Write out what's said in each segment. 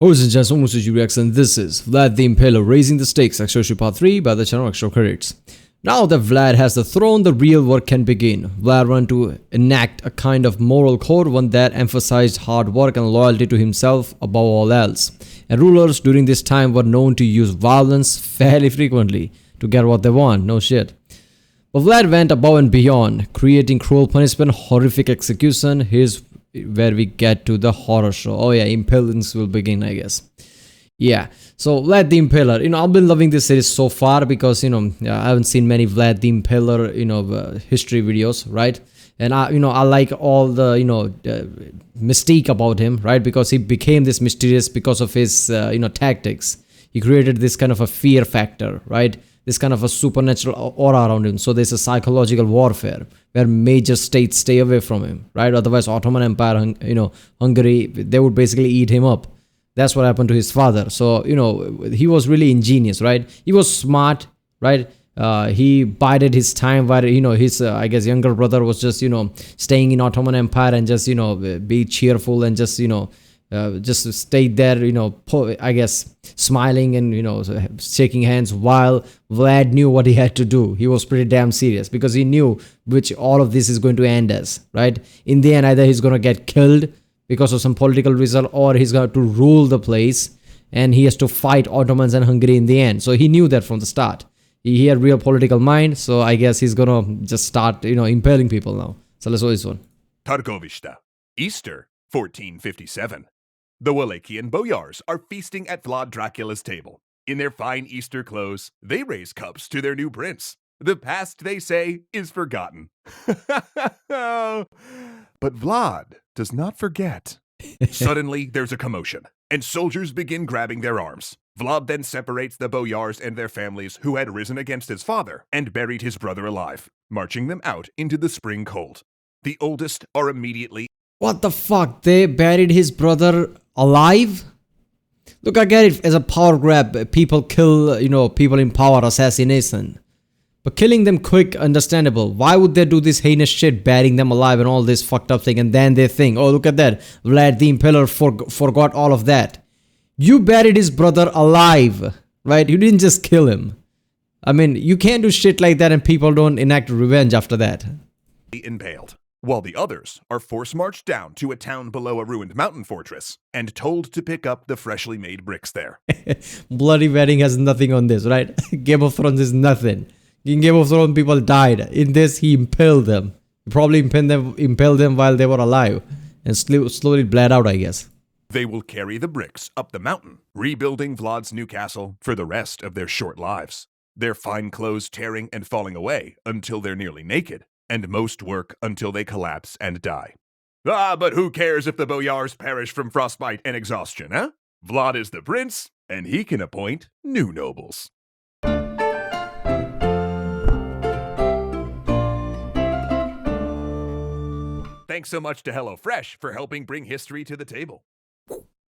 Ladies and gentlemen, and this is Vlad the Impaler raising the stakes, Extra Part 3 by the channel Extra Credits. Now that Vlad has the throne, the real work can begin. Vlad wanted to enact a kind of moral code, one that emphasized hard work and loyalty to himself above all else. And rulers during this time were known to use violence fairly frequently to get what they want, no shit. But Vlad went above and beyond, creating cruel punishment, horrific execution. Here's where we get to the horror show. Oh yeah, impalings will begin, I guess. Yeah, so Vlad the Impaler, I've been loving this series so far because, I haven't seen many Vlad the Impaler, history videos, right? And I like all the, mystique about him, right? Because he became this mysterious because of his, tactics. He created this kind of a fear factor, right? This kind of a supernatural aura around him. So there's a psychological warfare where major states stay away from him, right? Otherwise, Ottoman Empire, Hungary, they would basically eat him up. That's what happened to his father. So, he was really ingenious, right? He was smart, right? He bided his time where, his, I guess, younger brother was just, staying in Ottoman Empire and just, be cheerful and just stayed there, I guess, smiling and, shaking hands while Vlad knew what he had to do. He was pretty damn serious because he knew which all of this is going to end as, right? In the end, either he's going to get killed because of some political reason or he's going to rule the place and he has to fight Ottomans and Hungary in the end. So he knew that from the start. He had real political mind, so I guess he's going to just start, impaling people now. So let's go this one. Targovishta, Easter, 1457. The Wallachian boyars are feasting at Vlad Dracula's table. In their fine Easter clothes, they raise cups to their new prince. The past, they say, is forgotten. But Vlad does not forget. Suddenly, there's a commotion, and soldiers begin grabbing their arms. Vlad then separates the boyars and their families who had risen against his father and buried his brother alive, marching them out into the spring cold. The oldest are immediately... What the fuck? They buried his brother alive? Look, I get it as a power grab. People kill, people in power, assassination. But killing them quick, understandable. Why would they do this heinous shit, burying them alive and all this fucked up thing, and then they think, oh, look at that, Vlad the Impaler forgot all of that. You buried his brother alive, right? You didn't just kill him. I mean, you can't do shit like that and people don't enact revenge after that. Impaled, while the others are force-marched down to a town below a ruined mountain fortress and told to pick up the freshly made bricks there. Bloody wedding has nothing on this, right? Game of Thrones is nothing. In Game of Thrones, people died. In this, he impaled them. He probably impaled them while they were alive and slowly bled out, I guess. They will carry the bricks up the mountain, rebuilding Vlad's new castle for the rest of their short lives. Their fine clothes tearing and falling away until they're nearly naked, and most work until they collapse and die. Ah, but who cares if the boyars perish from frostbite and exhaustion, huh? Vlad is the prince, and he can appoint new nobles. Thanks so much to HelloFresh for helping bring history to the table.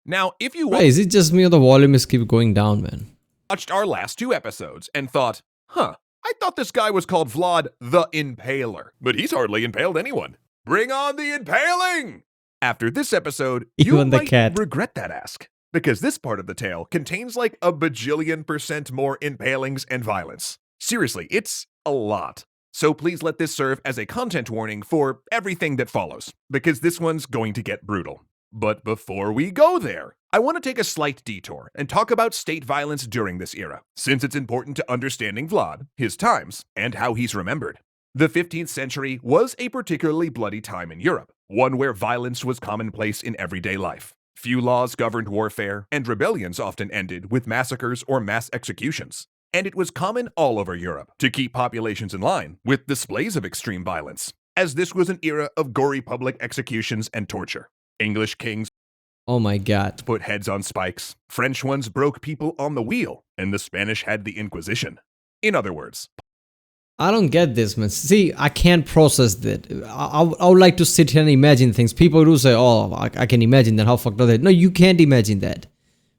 Now, if you is it just me or the volume is keep going down, man? Watched our last two episodes and thought, I thought this guy was called Vlad the Impaler, but he's hardly impaled anyone. Bring on the impaling! After this episode, you might regret that ask, because this part of the tale contains like a bajillion% more impalings and violence. Seriously, it's a lot. So please let this serve as a content warning for everything that follows, because this one's going to get brutal. But before we go there, I want to take a slight detour and talk about state violence during this era, since it's important to understanding Vlad, his times, and how he's remembered. The 15th century was a particularly bloody time in Europe, one where violence was commonplace in everyday life. Few laws governed warfare, and rebellions often ended with massacres or mass executions. And it was common all over Europe to keep populations in line with displays of extreme violence, as this was an era of gory public executions and torture. English kings, oh my God, put heads on spikes, French ones broke people on the wheel, and the Spanish had the Inquisition. In other words, I don't get this, man. See, I can't process that. I would like to sit here and imagine things. People do say, oh, I can imagine that. How fucked up that? No, you can't imagine that.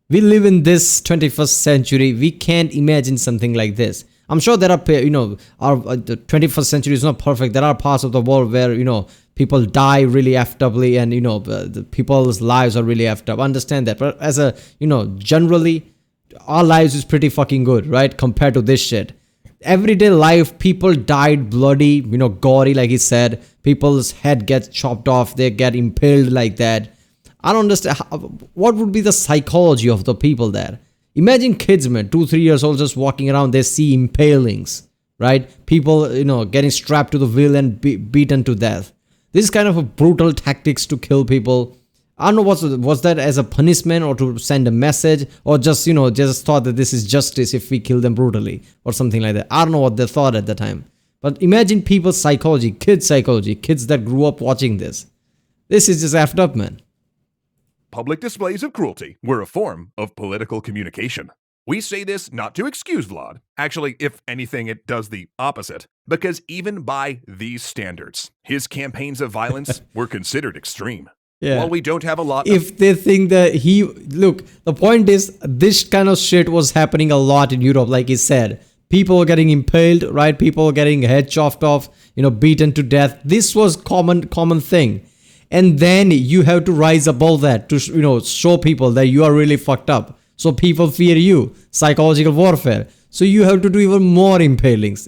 We live in this 21st century. We can't imagine something like this. I'm sure there are, our the 21st century is not perfect. There are parts of the world where, people die really effed uply, and the people's lives are really effed up. Understand that, but as a generally, our lives is pretty fucking good, right? Compared to this shit. Everyday life, people died bloody, gory, like he said. People's head gets chopped off, they get impaled like that. I don't understand what would be the psychology of the people there. Imagine kids, man, 2-3 years old, just walking around, they see impalings, right? People, getting strapped to the wheel and beaten to death. This is kind of a brutal tactics to kill people. I don't know, was that as a punishment or to send a message, or just just thought that this is justice if we kill them brutally or something like that. I don't know what they thought at the time. But imagine people's psychology, kids that grew up watching this. This is just effed up, man. Public displays of cruelty were a form of political communication. We say this not to excuse Vlad. Actually, if anything, it does the opposite. Because even by these standards, his campaigns of violence were considered extreme. Yeah. While we don't have a lot if they think that the point is, this kind of shit was happening a lot in Europe, like he said. People were getting impaled, right? People were getting head chopped off, beaten to death. This was common thing. And then you have to rise above that to, show people that you are really fucked up. So people fear you. Psychological warfare. So you have to do even more impalings.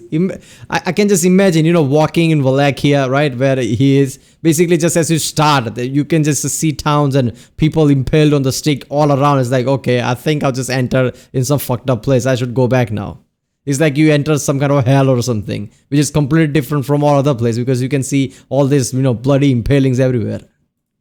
I can just imagine, walking in Wallachia, right, where he is. Basically, just as you start, you can just see towns and people impaled on the stick all around. It's like, okay, I think I'll just enter in some fucked up place. I should go back now. It's like you enter some kind of hell or something, which is completely different from all other places, because you can see all these, bloody impalings everywhere.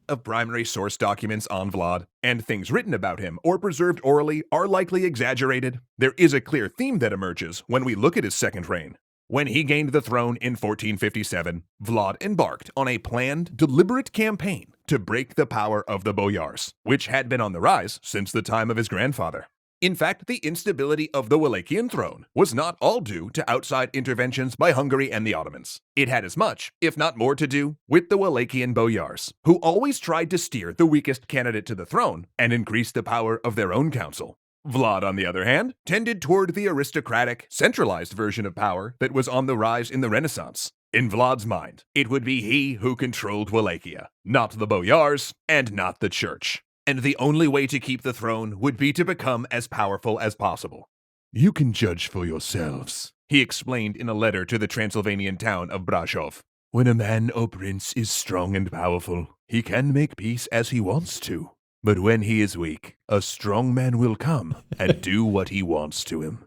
Of primary source documents on Vlad, and things written about him or preserved orally are likely exaggerated. There is a clear theme that emerges when we look at his second reign. When he gained the throne in 1457, Vlad embarked on a planned, deliberate campaign to break the power of the boyars, which had been on the rise since the time of his grandfather. In fact, the instability of the Wallachian throne was not all due to outside interventions by Hungary and the Ottomans. It had as much, if not more, to do with the Wallachian boyars, who always tried to steer the weakest candidate to the throne and increase the power of their own council. Vlad, on the other hand, tended toward the aristocratic, centralized version of power that was on the rise in the Renaissance. In Vlad's mind, it would be he who controlled Wallachia, not the boyars and not the church. And the only way to keep the throne would be to become as powerful as possible. "You can judge for yourselves," he explained in a letter to the Transylvanian town of Brașov. "When a man or prince is strong and powerful, he can make peace as he wants to. But when he is weak, a strong man will come and do what he wants to him."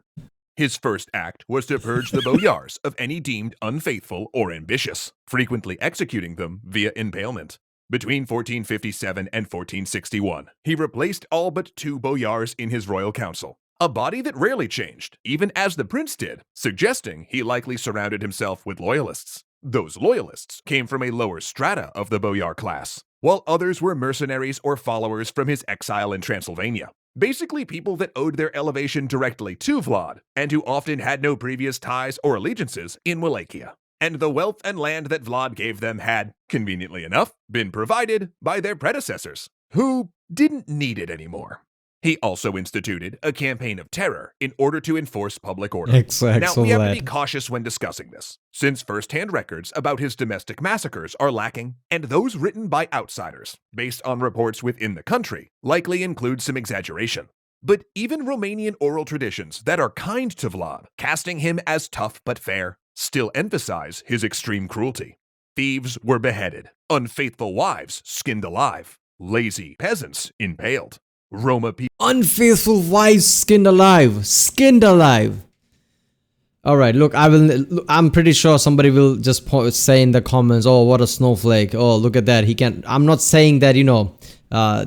His first act was to purge the boyars of any deemed unfaithful or ambitious, frequently executing them via impalement. Between 1457 and 1461, he replaced all but 2 boyars in his royal council, a body that rarely changed, even as the prince did, suggesting he likely surrounded himself with loyalists. Those loyalists came from a lower strata of the boyar class, while others were mercenaries or followers from his exile in Transylvania. Basically people that owed their elevation directly to Vlad, and who often had no previous ties or allegiances in Wallachia. And the wealth and land that Vlad gave them had, conveniently enough, been provided by their predecessors, who didn't need it anymore. He also instituted a campaign of terror in order to enforce public order. Now, we have to be cautious when discussing this, since first-hand records about his domestic massacres are lacking, and those written by outsiders, based on reports within the country, likely include some exaggeration. But even Romanian oral traditions that are kind to Vlad, casting him as tough but fair, still emphasize his extreme cruelty. Thieves were beheaded, unfaithful wives skinned alive, lazy peasants impaled. Unfaithful wives skinned alive. All right, look, I'm pretty sure somebody will just say in the comments, "Oh, what a snowflake. Oh, look at that. He can't." I'm not saying that,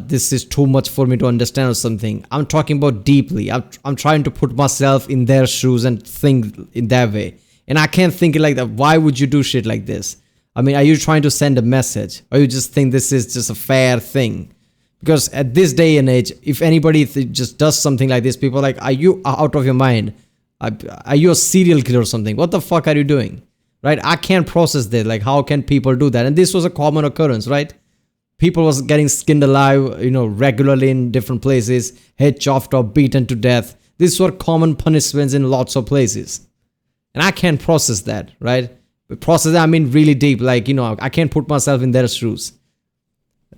this is too much for me to understand or something. I'm talking about deeply. I'm trying to put myself in their shoes and think in that way. And I can't think it like that. Why would you do shit like this? I mean, are you trying to send a message? Or you just think this is just a fair thing? Because at this day and age, if anybody just does something like this, people are like, "Are you out of your mind? Are you a serial killer or something? What the fuck are you doing?" Right? I can't process this. Like, how can people do that? And this was a common occurrence, right? People was getting skinned alive, regularly in different places, head chopped off, beaten to death. These were common punishments in lots of places. And I can't process that, right? Process, I mean really deep. Like, I can't put myself in their shoes.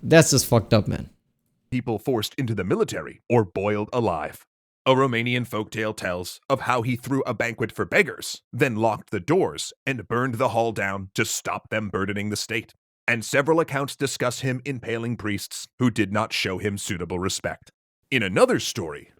That's just fucked up, man. People forced into the military or boiled alive. A Romanian folktale tells of how he threw a banquet for beggars, then locked the doors and burned the hall down to stop them burdening the state. And several accounts discuss him impaling priests who did not show him suitable respect. In another story,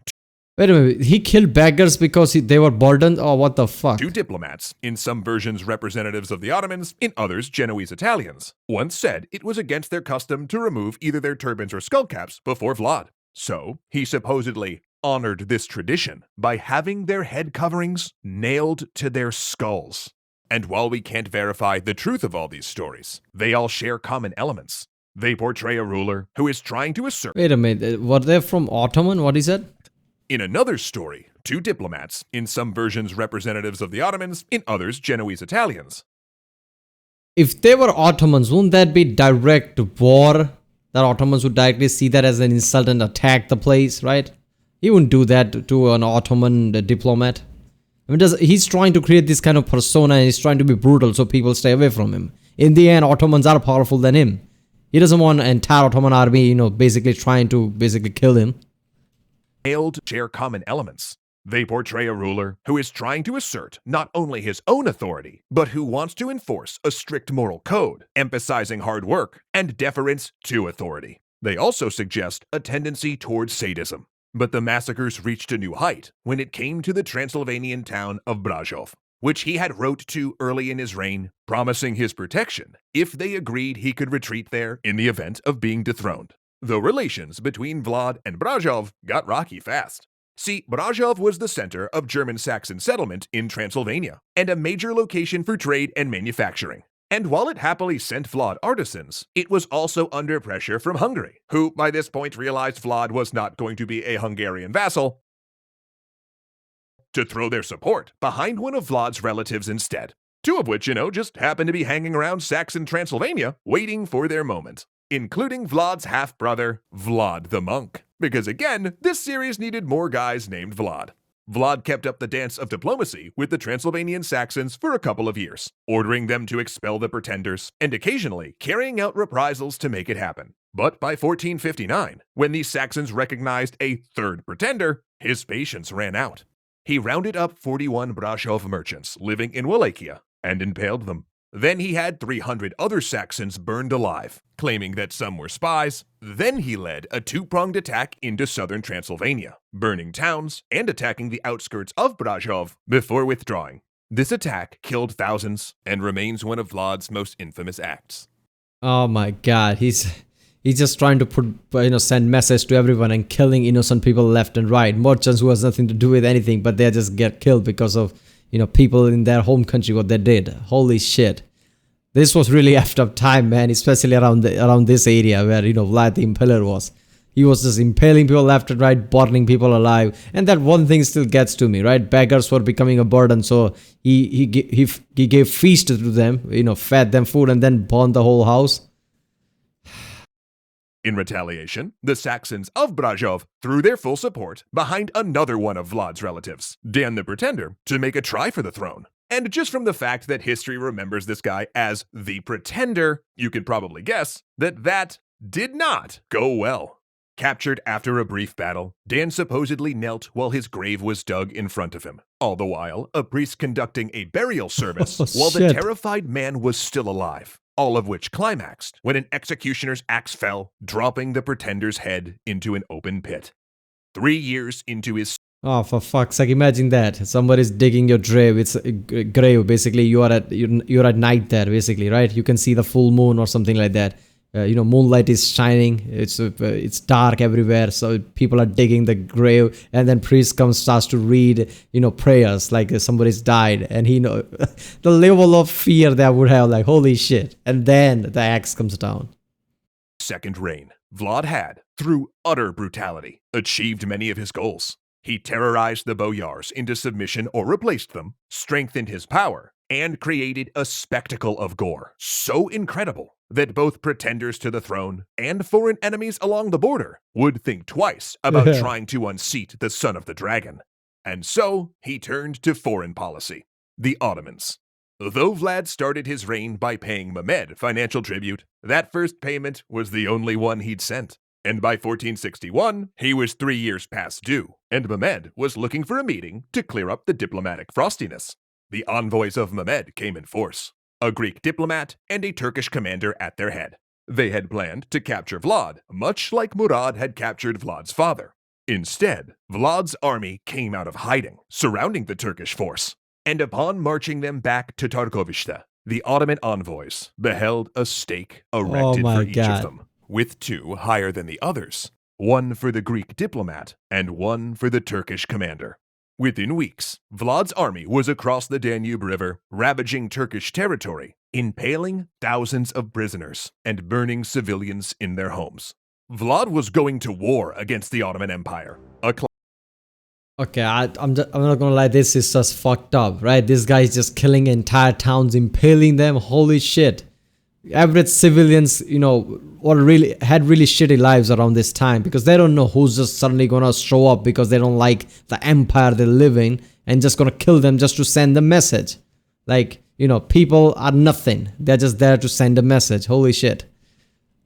Wait a minute, he killed beggars because they were burdened? Or what the fuck? 2 diplomats, in some versions representatives of the Ottomans, in others Genoese Italians, once said it was against their custom to remove either their turbans or skullcaps before Vlad. So, he supposedly honored this tradition by having their head coverings nailed to their skulls. And while we can't verify the truth of all these stories, they all share common elements. They portray a ruler who is trying to assert. Wait a minute, were they from Ottoman? What is that? In another story, 2 diplomats, in some versions representatives of the Ottomans, in others Genoese Italians. If they were Ottomans, wouldn't that be direct war? That Ottomans would directly see that as an insult and attack the place, right? He wouldn't do that to an Ottoman diplomat. I mean, he's trying to create this kind of persona and he's trying to be brutal so people stay away from him. In the end, Ottomans are powerful than him. He doesn't want an entire Ottoman army, basically trying to kill him. Share common elements. They portray a ruler who is trying to assert not only his own authority, but who wants to enforce a strict moral code, emphasizing hard work and deference to authority. They also suggest a tendency towards sadism. But the massacres reached a new height when it came to the Transylvanian town of Brașov, which he had wrote to early in his reign, promising his protection if they agreed he could retreat there in the event of being dethroned. Though relations between Vlad and Brașov got rocky fast. See, Brașov was the center of German-Saxon settlement in Transylvania, and a major location for trade and manufacturing. And while it happily sent Vlad artisans, it was also under pressure from Hungary, who by this point realized Vlad was not going to be a Hungarian vassal, to throw their support behind one of Vlad's relatives instead. 2 of which, just happened to be hanging around Saxon Transylvania, waiting for their moment. Including Vlad's half-brother, Vlad the Monk. Because again, this series needed more guys named Vlad. Vlad kept up the dance of diplomacy with the Transylvanian Saxons for a couple of years, ordering them to expel the pretenders, and occasionally carrying out reprisals to make it happen. But by 1459, when the Saxons recognized a third pretender, his patience ran out. He rounded up 41 Brașov merchants living in Wallachia and impaled them. Then he had 300 other Saxons burned alive, claiming that some were spies. Then he led a 2-pronged attack into southern Transylvania, burning towns and attacking the outskirts of Brașov before withdrawing. This attack killed thousands and remains one of Vlad's most infamous acts. Oh my god, he's just trying to send message to everyone and killing innocent people left and right. Merchants who has nothing to do with anything, but they just get killed because of people in their home country, what they did. Holy shit. This was really effed up time, man, especially around this area where, Vlad the Impaler was. He was just impaling people left and right, burning people alive. And that one thing still gets to me, right? Beggars were becoming a burden, so he gave feast to them, fed them food and then burned the whole house. In retaliation, the Saxons of Brașov threw their full support behind another one of Vlad's relatives, Dan the Pretender, to make a try for the throne. And just from the fact that history remembers this guy as the Pretender, you could probably guess that did not go well. Captured after a brief battle, Dan supposedly knelt while his grave was dug in front of him, all the while a priest conducting a burial service while the terrified man was still alive. All of which climaxed when an executioner's axe fell, dropping the Pretender's head into an open pit. 3 years into his... Oh, for fuck's sake, imagine that. Somebody's digging your grave. It's a grave, basically. You're at night there, basically, right? You can see the full moon or something like that. Moonlight is shining. It's dark everywhere, so people are digging the grave, and then priest starts to read, prayers like somebody's died, and the level of fear that would have, like, holy shit. And then the axe comes down. Second reign, Vlad had, through utter brutality, achieved many of his goals. He terrorized the boyars into submission or replaced them, strengthened his power, and created a spectacle of gore so incredible that both pretenders to the throne and foreign enemies along the border would think twice about trying to unseat the son of the dragon. And so he turned to foreign policy, the Ottomans. Though Vlad started his reign by paying Mehmed financial tribute, that first payment was the only one he'd sent. And by 1461, he was 3 years past due, and Mehmed was looking for a meeting to clear up the diplomatic frostiness. The envoys of Mehmed came in force, a Greek diplomat and a Turkish commander at their head. They had planned to capture Vlad, much like Murad had captured Vlad's father. Instead, Vlad's army came out of hiding, surrounding the Turkish force. And upon marching them back to Targovishte, the Ottoman envoys beheld a stake erected for each of them, with 2 higher than the others, one for the Greek diplomat and one for the Turkish commander. Within weeks, Vlad's army was across the Danube River, ravaging Turkish territory, impaling thousands of prisoners, and burning civilians in their homes. Vlad was going to war against the Ottoman Empire. Okay, I'm not gonna lie, this is just fucked up, right? This guy is just killing entire towns, impaling them. Holy shit. Average civilians, had really shitty lives around this time because they don't know who's just suddenly gonna show up because they don't like the empire they live in and just gonna kill them just to send a message. Like, people are nothing. They're just there to send a message. Holy shit.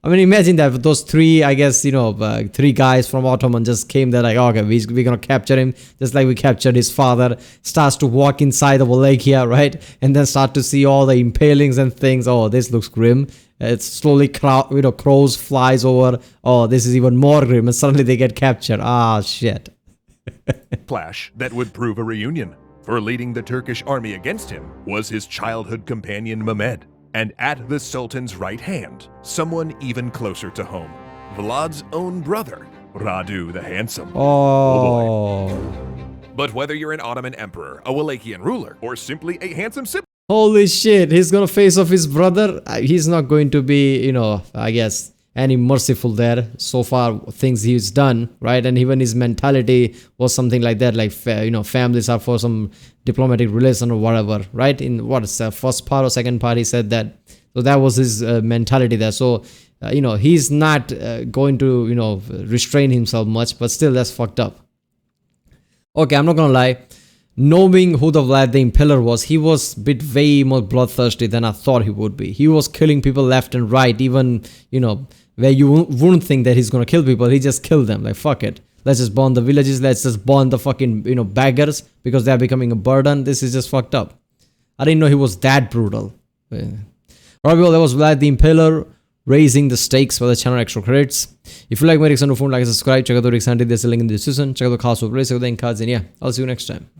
I mean, imagine that those 3, 3 guys from Ottoman just came there like, okay, we're gonna capture him just like we captured his father. Starts to walk inside the Wallachia, right? And then start to see all the impalings and things. Oh, this looks grim. It's slowly, crows flies over. Oh, this is even more grim. And suddenly they get captured. Ah, shit. Clash that would prove a reunion. For leading the Turkish army against him was his childhood companion Mehmed. And at the Sultan's right hand, someone even closer to home, Vlad's own brother, Radu the Handsome. Oh boy. But whether you're an Ottoman emperor, a Wallachian ruler, or simply a handsome sibling, holy shit, he's gonna face off his brother. He's not going to be, any merciful there. So far, things he's done, right? And even his mentality was something like that, like, families are for some diplomatic relation or whatever, right? In first part or second part, he said that. So that was his mentality there. So, he's not going to, restrain himself much, but still, that's fucked up. Okay, I'm not gonna lie. Knowing who the Vlad the Impaler was, he was a bit way more bloodthirsty than I thought he would be. He was killing people left and right, even, where you wouldn't think that he's gonna kill people. He just killed them, like, fuck it. Let's just burn the villages, let's just burn the fucking, beggars, because they're becoming a burden. This is just fucked up. I didn't know he was that brutal. Alright, well, that was Vlad the Impaler, raising the stakes for the channel extra credits. If you like my reaction, don't forget to like and subscribe. Check out the reaction, there's a link in the description. Check out the cast of place, check out the cards, and yeah, I'll see you next time.